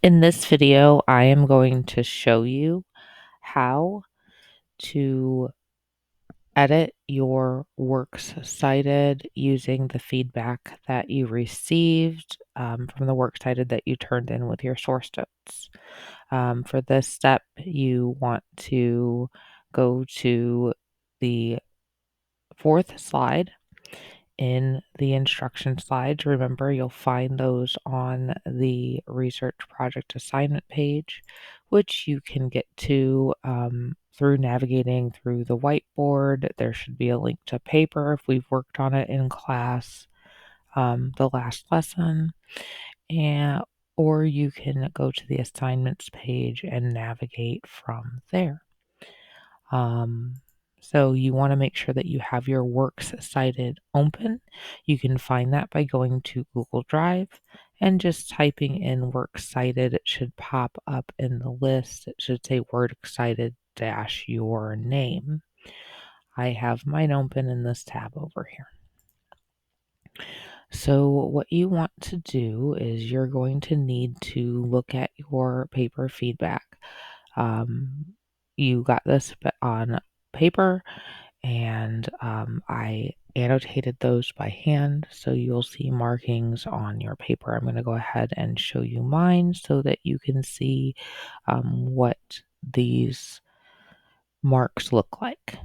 In this video, I am going to show you how to edit your works cited using the feedback that you received from the works cited that you turned in with your source notes. For this step, you want to go to the fourth slide in the instruction slides. Remember, you'll find those on the research project assignment page, which you can get to through navigating through the whiteboard. There should be a link to paper if we've worked on it in class the last lesson, and or you can go to the assignments page and navigate from there. So you want to make sure that you have your works cited open. You can find that by going to Google Drive and just typing in works cited. It should pop up in the list. It should say works cited dash your name. I have mine open in this tab over here. So what you want to do is you're going to need to look at your paper feedback. You got this on paper, and I annotated those by hand, so you'll see markings on your paper. I'm going to go ahead and show you mine so that you can see what these marks look like.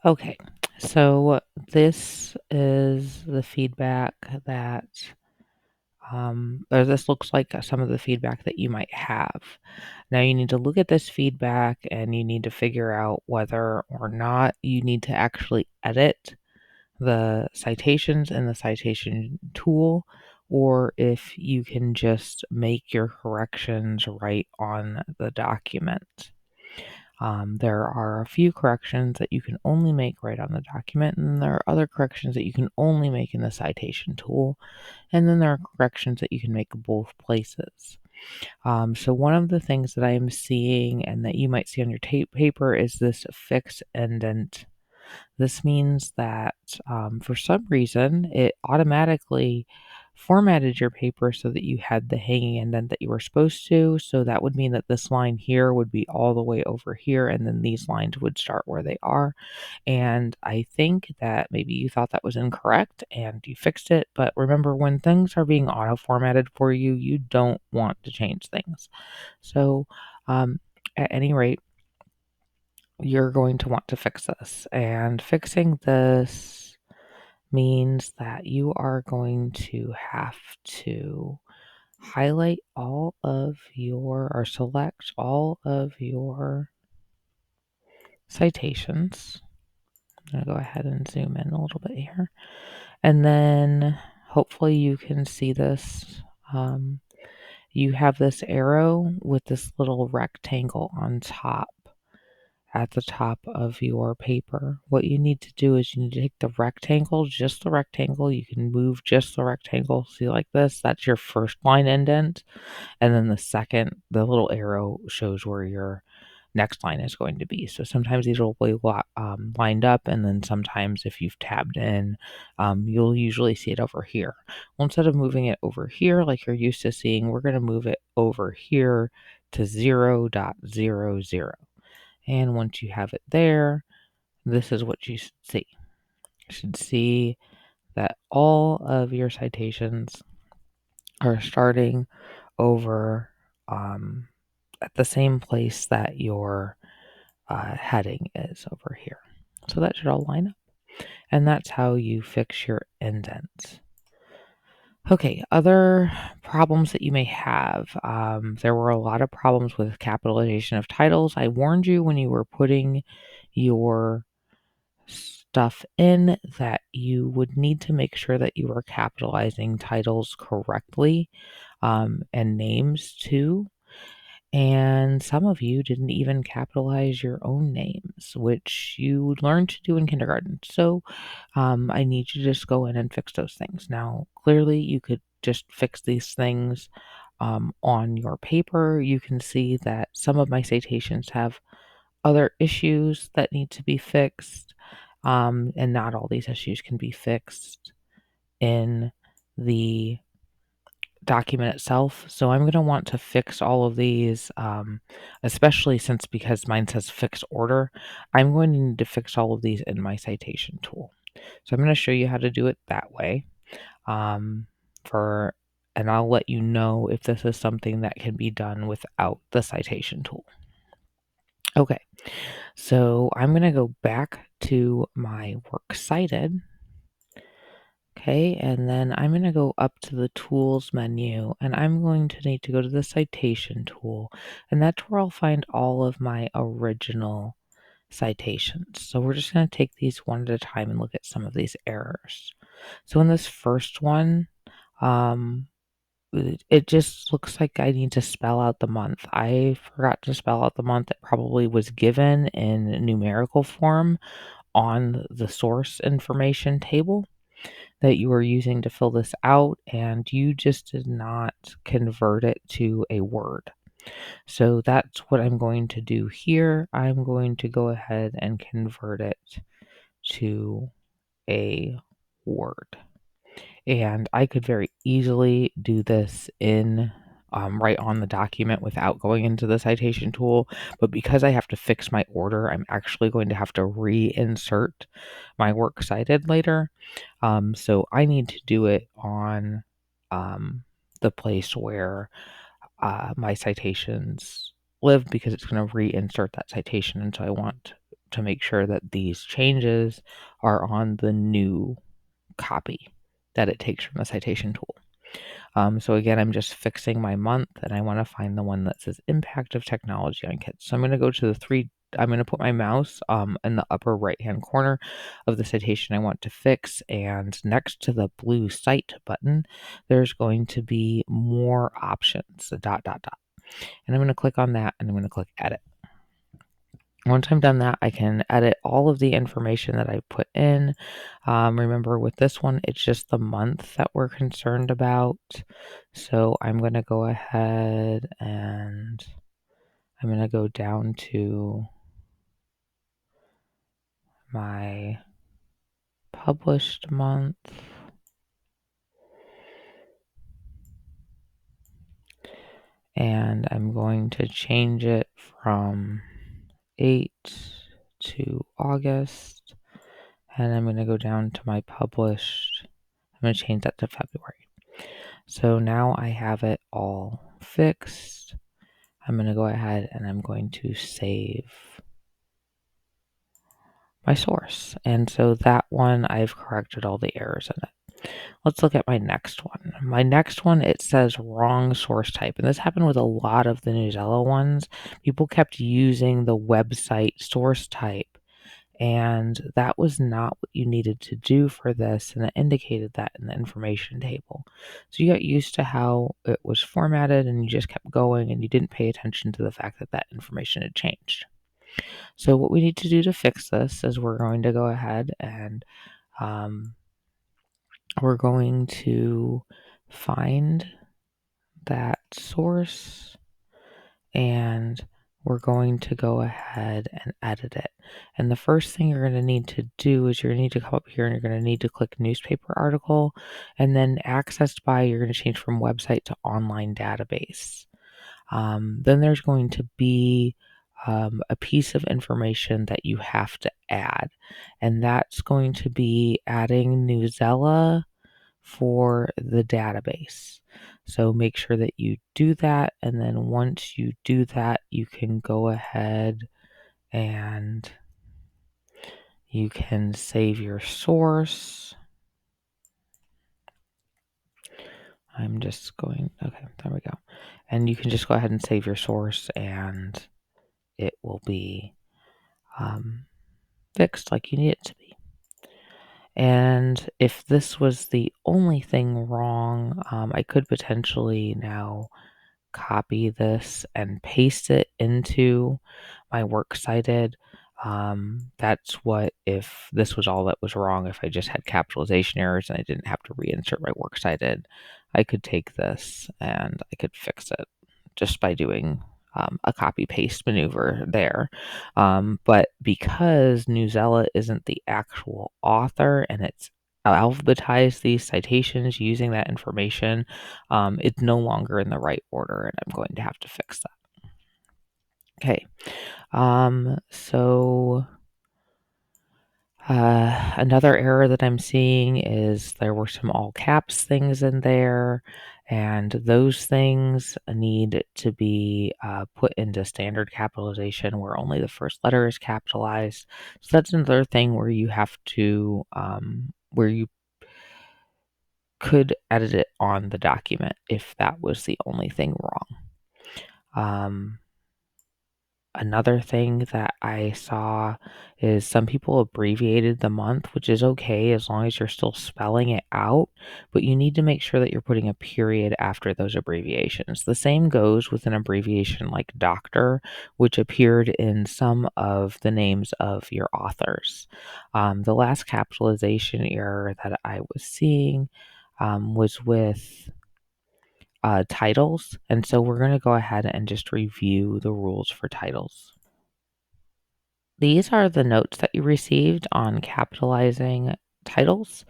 Okay, so this is the feedback that or this looks like some of the feedback that you might have. Now you need to look at this feedback and you need to figure out whether or not you need to actually edit the citations in the citation tool, or if you can just make your corrections right on the document. There are a few corrections that you can only make right on the document, and there are other corrections that you can only make in the citation tool, and then there are corrections that you can make both places. So one of the things that I am seeing and that you might see on your paper is this fix indent. This means that for some reason it automatically formatted your paper so that you had the hanging indent that you were supposed to. So that would mean that this line here would be all the way over here, and then these lines would start where they are. And I think that maybe you thought that was incorrect and you fixed it. But remember, when things are being auto formatted for you, you don't want to change things. So at any rate, you're going to want to fix this. And fixing this means that you are going to have to highlight all of your, or select all of your citations. I'm going to go ahead and zoom in a little bit here. And then hopefully you can see this. You have this arrow with this little rectangle on top. At the top of your paper. What you need to do is you need to take the rectangle, just the rectangle. You can move just the rectangle. See, like this, that's your first line indent. And then the second, the little arrow shows where your next line is going to be. So sometimes these will be lined up, and then sometimes if you've tabbed in, you'll usually see it over here. Well, instead of moving it over here like you're used to seeing, we're going to move it over here to 0.00. And once you have it there, this is what you should see. You should see that all of your citations are starting over at the same place that your heading is over here. So that should all line up. And that's how you fix your indents. Okay, other problems that you may have. There were a lot of problems with capitalization of titles. I warned you when you were putting your stuff in that you would need to make sure that you are capitalizing titles correctly, and names too. And some of you didn't even capitalize your own names, which you learned to do in kindergarten. So I need you to just go in and fix those things. Now, clearly, you could just fix these things on your paper. You can see that some of my citations have other issues that need to be fixed, and not all these issues can be fixed in the document itself. So I'm going to want to fix all of these, especially because mine says fix order. I'm going to need to fix all of these in my citation tool. So I'm going to show you how to do it that way. And I'll let you know if this is something that can be done without the citation tool. Okay, so I'm going to go back to my works cited. Okay, and then I'm going to go up to the tools menu, and I'm going to need to go to the citation tool, and that's where I'll find all of my original citations. So we're just going to take these one at a time and look at some of these errors. So in this first one, it just looks like I need to spell out the month. I forgot to spell out the month. It probably was given in numerical form on the source information table that you were using to fill this out, and you just did not convert it to a word. So that's what I'm going to do here. I'm going to go ahead and convert it to a word. And I could very easily do this in right on the document without going into the citation tool. But because I have to fix my order, I'm actually going to have to reinsert my works cited later. So I need to do it on the place where my citations live, because it's going to reinsert that citation. And so I want to make sure that these changes are on the new copy that it takes from the citation tool. So again, I'm just fixing my month, and I want to find the one that says impact of technology on kids. So I'm going to go to I'm going to put my mouse in the upper right hand corner of the citation I want to fix, and next to the blue cite button, there's going to be more options, a dot, dot, dot. And I'm going to click on that, and I'm going to click edit. Once I'm done that, I can edit all of the information that I put in. Remember, with this one, it's just the month that we're concerned about. So I'm going to go ahead and I'm going to go down to my published month. And I'm going to change it from 8 to August. And I'm going to go down to my published. I'm going to change that to February. So now I have it all fixed. I'm going to go ahead and I'm going to save my source. And so that one, I've corrected all the errors in it. Let's look at my next one. My next one, it says wrong source type. And this happened with a lot of the Newsella ones. People kept using the website source type, and that was not what you needed to do for this, and it indicated that in the information table. So you got used to how it was formatted, and you just kept going, and you didn't pay attention to the fact that that information had changed. So what we need to do to fix this is we're going to go ahead and we're going to find that source, and we're going to go ahead and edit it. And the first thing you're going to need to do is you're going to need to come up here and you're going to need to click newspaper article, and then accessed by, you're going to change from website to online database. Then there's going to be a piece of information that you have to add, and that's going to be adding Newsella for the database. So make sure that you do that, and then once you do that, you can go ahead and you can save your source. I'm just going, okay, there we go. And you can just go ahead and save your source, and it will be fixed like you need it to be. And if this was the only thing wrong, I could potentially now copy this and paste it into my works cited. That's what, if this was all that was wrong, if I just had capitalization errors and I didn't have to reinsert my works cited, I could take this and I could fix it just by doing a copy paste maneuver there. But because Newsella isn't the actual author and it's alphabetize these citations using that information, it's no longer in the right order, and I'm going to have to fix that. Okay, so another error that I'm seeing is there were some all caps things in there, and those things need to be put into standard capitalization where only the first letter is capitalized. So that's another thing where you have to, where you could edit it on the document if that was the only thing wrong. Another thing that I saw is some people abbreviated the month, which is okay as long as you're still spelling it out, but you need to make sure that you're putting a period after those abbreviations. The same goes with an abbreviation like doctor, which appeared in some of the names of your authors. The last capitalization error that I was seeing was with titles, and so we're going to go ahead and just review the rules for titles. These are the notes that you received on capitalizing titles.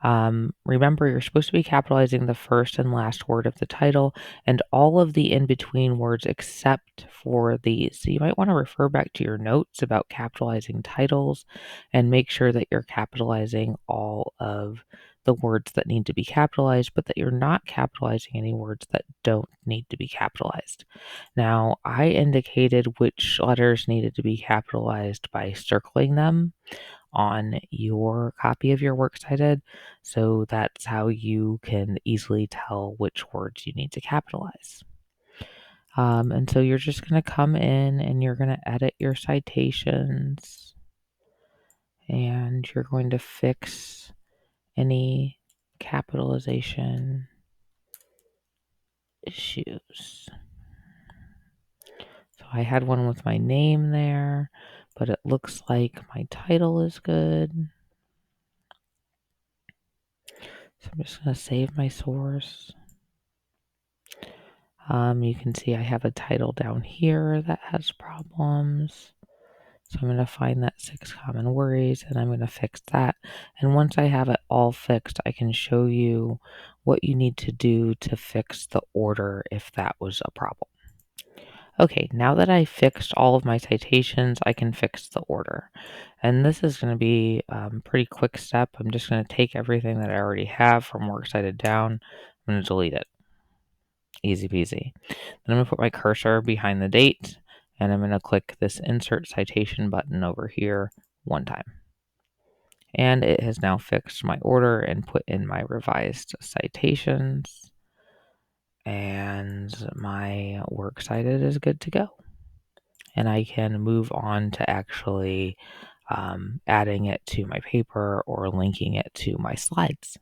Remember, you're supposed to be capitalizing the first and last word of the title and all of the in-between words except for these. So you might want to refer back to your notes about capitalizing titles and make sure that you're capitalizing all of the words that need to be capitalized, but that you're not capitalizing any words that don't need to be capitalized. Now, I indicated which letters needed to be capitalized by circling them on your copy of your works cited, so that's how you can easily tell which words you need to capitalize. And so you're just going to come in and you're going to edit your citations, and you're going to fix any capitalization issues. So I had one with my name there, but it looks like my title is good. So I'm just going to save my source. You can see I have a title down here that has problems. So I'm going to find that 6 common worries and I'm going to fix that. And once I have it all fixed, I can show you what you need to do to fix the order if that was a problem. Okay, now that I fixed all of my citations, I can fix the order. And this is going to be a pretty quick step. I'm just going to take everything that I already have from Works Cited down. I'm going to delete it. Easy peasy. Then I'm going to put my cursor behind the date, and I'm going to click this Insert Citation button over here one time. And it has now fixed my order and put in my revised citations. And my Works Cited is good to go. And I can move on to actually adding it to my paper or linking it to my slides.